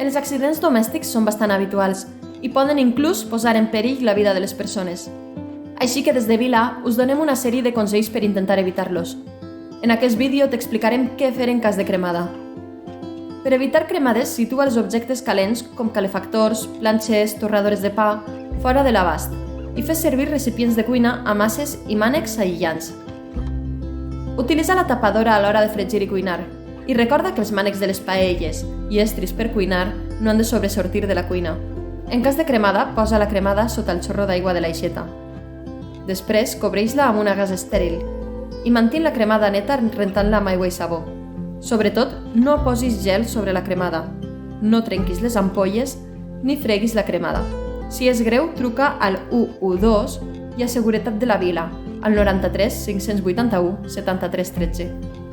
Els accidents domèstics són bastant habituals i poden inclús posar en perill la vida de les persones. Així que des de Vila us donem una sèrie de consells per intentar evitar-los. En aquest vídeo t'explicarem què fer en cas de cremada. Per evitar cremades, situa els objectes calents com calefactors, planxes, torradores de pa, fora de l'abast i fes servir recipients de cuina amb aces i mànecs aïllants. Utilitza la tapadora a l'hora de fregir i cuinar i recorda que els mànecs de les paelles i estris per cuinar no han de sobresortir de la cuina. En cas de cremada, posa la cremada sota el xorro d'aigua de l'aixeta. Després, cobreix-la amb una gasa estèril i mantén la cremada neta rentant-la amb aigua i sabó. Sobretot, no posis gel sobre la cremada, no trenquis les ampolles ni freguis la cremada. Si és greu, truca al 112 i a Seguretat de la Vila, al 93 581 73 13.